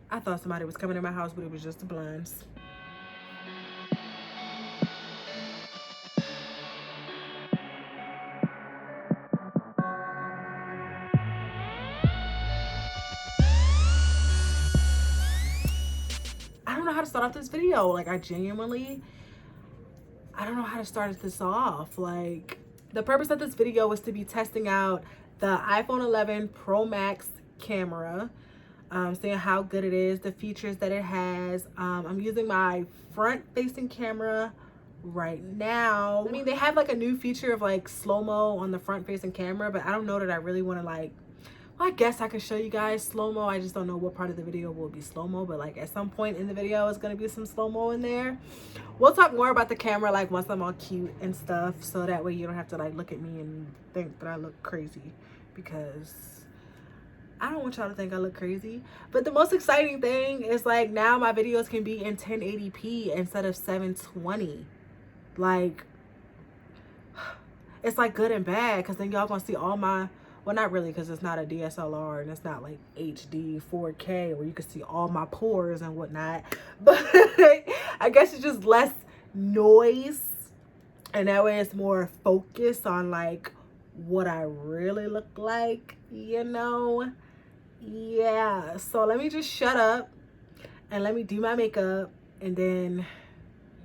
I thought somebody was coming in my house, but it was just the blinds. I don't know how to start off this video. Like, I don't know how to start this off. Like, the purpose of this video was to be testing out the iPhone 11 Pro Max camera, seeing how good it is, the features that it has. I'm using my front-facing camera right now. I mean, they have like a new feature of like slow-mo on the front-facing camera, but I don't know that I really want to like, well, I guess I could show you guys slow-mo. I just don't know what part of the video will be slow-mo, but like at some point in the video it's going to be some slow-mo in there. We'll talk more about the camera like once I'm all cute and stuff, so that way you don't have to like look at me and think that I look crazy, because I don't want y'all to think I look crazy. But the most exciting thing is like now my videos can be in 1080p instead of 720. Like, it's like good and bad, because then y'all gonna see all my, well, not really, because it's not a DSLR and it's not like HD 4K where you can see all my pores and whatnot. But I guess it's just less noise, and that way it's more focused on like what I really look like, you know? Yeah, so let me just shut up and let me do my makeup, and then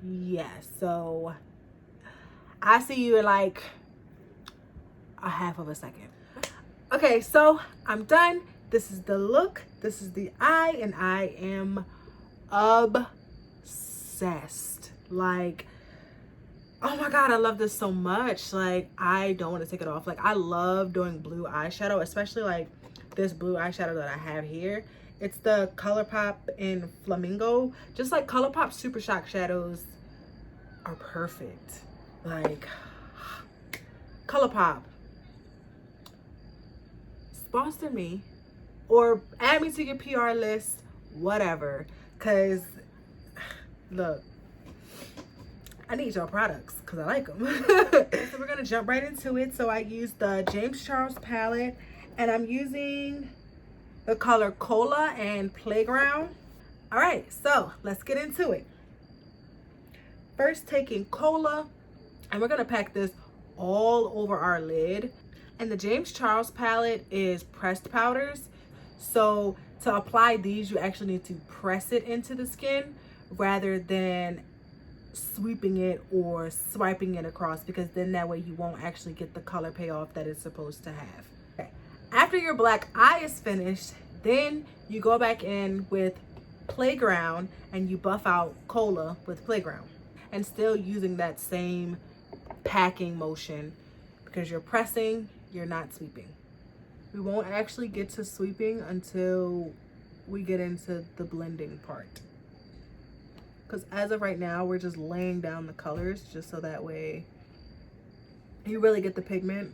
yeah, so I see you in like a half of a second. Okay, so I'm done. This is the look, this is the eye, and I am obsessed. Like, oh my god, I love this so much. Like, I don't want to take it off. Like, I love doing blue eyeshadow, especially like this blue eyeshadow that I have here. It's the Colourpop in Flamingo. Just like Colourpop Supershock shadows are perfect. Like, Colourpop, sponsor me or add me to your PR list, whatever, because look, I need your products because I like them. So we're gonna jump right into it. So I used the James Charles palette, and I'm using the color Cola and Playground. All right, so let's get into it. First, taking Cola, and we're gonna pack this all over our lid. And the James Charles palette is pressed powders. So to apply these, you actually need to press it into the skin rather than sweeping it or swiping it across, because then that way you won't actually get the color payoff that it's supposed to have. Okay. After your black eye is finished, then you go back in with Playground and you buff out Cola with Playground, and still using that same packing motion, because you're pressing, you're not sweeping. We won't actually get to sweeping until we get into the blending part, because as of right now we're just laying down the colors just so that way you really get the pigment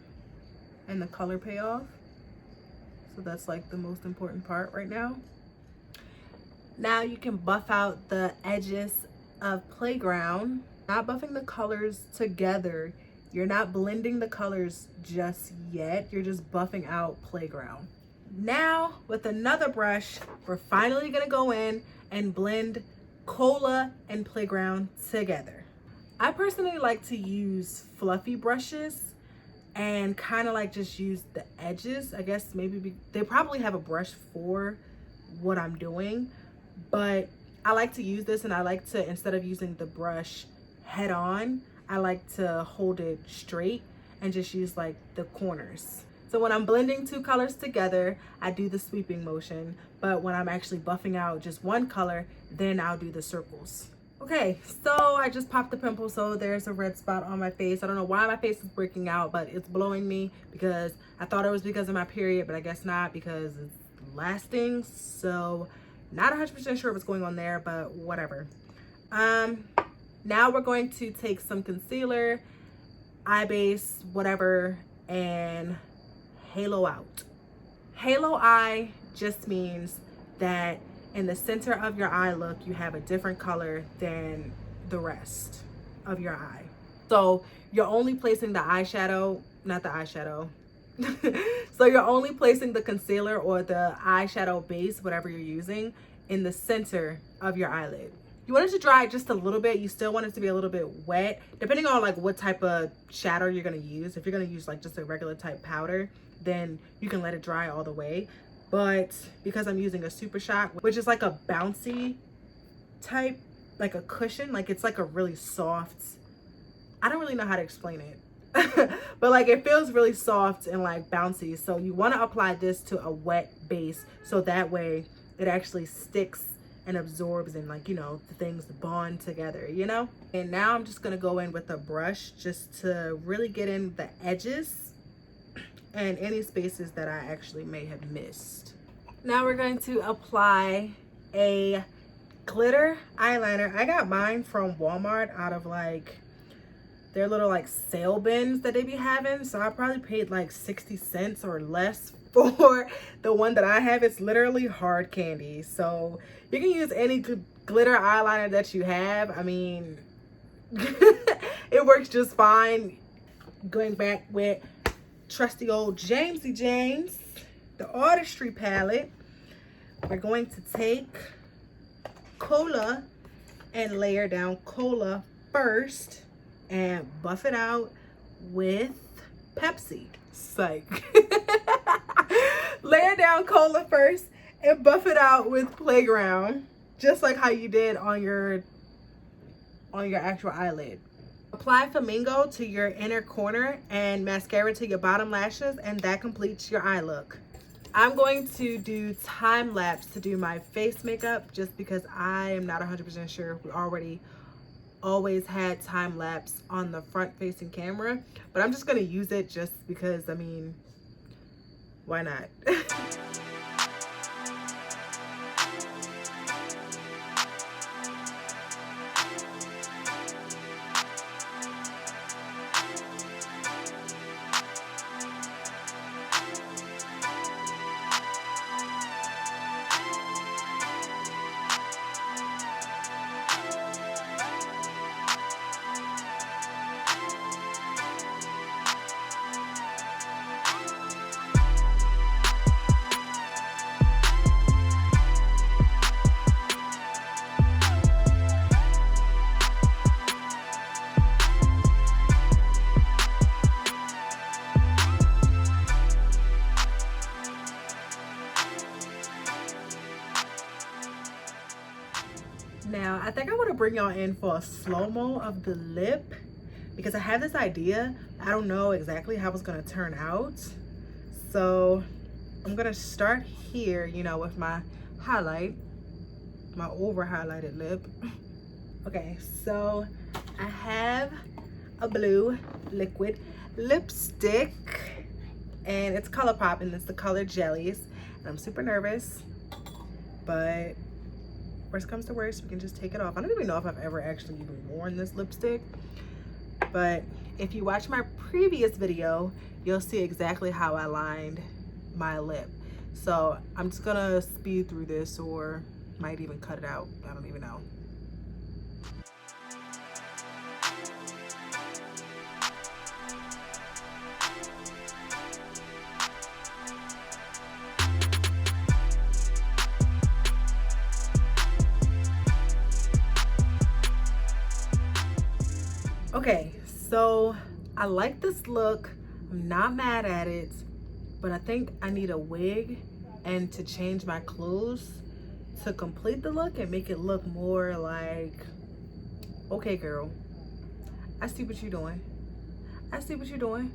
and the color payoff. So that's like the most important part right now. Now you can buff out the edges of Playground. Not buffing the colors together, you're not blending the colors just yet, you're just buffing out Playground. Now with another brush, we're finally gonna go in and blend Cola and Playground together. I personally like to use fluffy brushes and kind of like just use the edges. I guess maybe they probably have a brush for what I'm doing, but I like to use this, and I like to, instead of using the brush head on, I like to hold it straight and just use like the corners. So when I'm blending two colors together, I do the sweeping motion, but when I'm actually buffing out just one color, then I'll do the circles. Okay, so I just popped the pimple, so there's a red spot on my face. I don't know why my face is breaking out, but it's blowing me, because I thought it was because of my period, but I guess not, because it's lasting. So not 100% sure what's going on there, but whatever. Now we're going to take some concealer, eye base, whatever, and halo out. Halo eye just means that in the center of your eye look, you have a different color than the rest of your eye. So you're only placing the eyeshadow, not the eyeshadow. So you're only placing the concealer or the eyeshadow base, whatever you're using, in the center of your eyelid. You want it to dry just a little bit. You still want it to be a little bit wet, depending on like what type of shadow you're gonna use. If you're gonna use like just a regular type powder, then you can let it dry all the way. But because I'm using a Supershock, which is like a bouncy type, like a cushion, like it's like a really soft, I don't really know how to explain it. But like it feels really soft and like bouncy. So you want to apply this to a wet base so that way it actually sticks and absorbs and like, you know, the things bond together, you know. And now I'm just gonna go in with a brush just to really get in the edges and any spaces that I actually may have missed. Now we're going to apply a glitter eyeliner. I got mine from Walmart out of like their little like sale bins that they be having. So I probably paid like 60 cents or less for the one that I have. It's literally hard candy. So you can use any glitter eyeliner that you have. I mean, it works just fine. Going back with trusty old Jamesy James, the Artistry palette. We're going to take Cola and layer down Cola first and buff it out with Pepsi. Psych. Layer down Cola first and buff it out with Playground, just like how you did on your actual eyelid. Apply Flamingo to your inner corner and mascara to your bottom lashes, and that completes your eye look. I'm going to do time lapse to do my face makeup just because I am not 100% sure if we already always had time lapse on the front facing camera, but I'm just going to use it just because, I mean, why not? Now, I think I want to bring y'all in for a slow-mo of the lip because I have this idea. I don't know exactly how it's going to turn out. So I'm going to start here, you know, with my highlight, my over-highlighted lip. Okay, so I have a blue liquid lipstick and it's Colourpop and it's the color Jellies. And I'm super nervous, but worst comes to worst, we can just take it off. I don't even know if I've ever actually even worn this lipstick, but if you watch my previous video, you'll see exactly how I lined my lip. So I'm just gonna speed through this or might even cut it out. I don't even know. Okay, so I like this look. I'm not mad at it, but I think I need a wig and to change my clothes to complete the look and make it look more like, okay girl, I see what you're doing. I see what you're doing.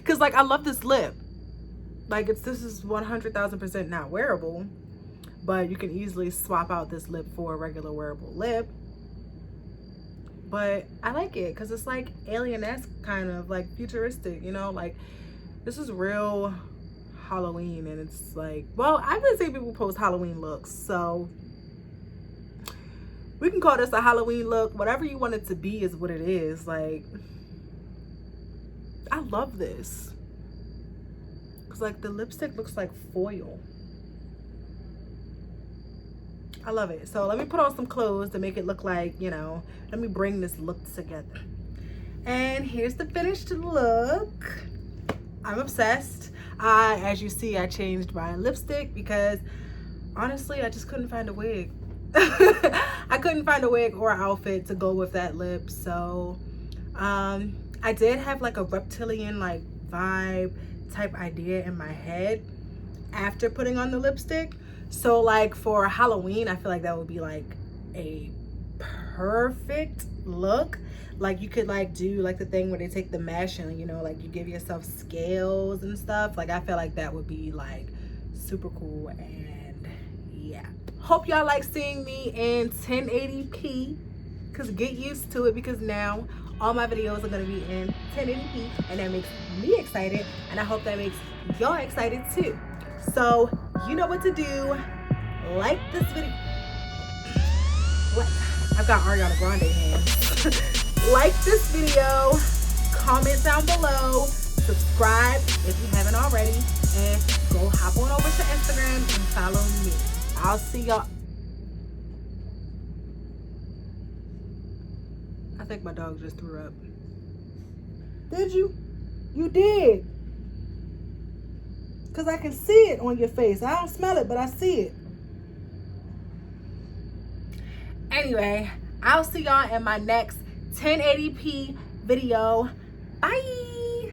Cause like I love this lip. Like this is 100,000% not wearable, but you can easily swap out this lip for a regular wearable lip. But I like it because it's like alien-esque, kind of like futuristic, you know, like this is real Halloween. And it's like, well, I've been seeing people post Halloween looks, so we can call this a Halloween look. Whatever you want it to be is what it is. Like, I love this because like the lipstick looks like foil. I love it. So let me put on some clothes to make it look like, you know, let me bring this look together. And here's the finished look. I'm obsessed. As you see, I changed my lipstick because honestly, I just couldn't find a wig. I couldn't find a wig or outfit to go with that lip. So I did have like a reptilian like vibe type idea in my head after putting on the lipstick. So like for Halloween, I feel like that would be like a perfect look. Like you could like do like the thing where they take the mesh and, you know, like you give yourself scales and stuff. Like I feel like that would be like super cool. And yeah, hope y'all like seeing me in 1080p, because get used to it, because now all my videos are going to be in 1080p, and that makes me excited, and I hope that makes y'all excited too. So you know what to do. Like this video. What? I've got Ariana Grande hands. Like this video, comment down below, subscribe if you haven't already, and go hop on over to Instagram and follow me. I'll see y'all. I think my dog just threw up. Did you? You did. Because I can see it on your face. I don't smell it, but I see it. Anyway, I'll see y'all in my next 1080p video. Bye.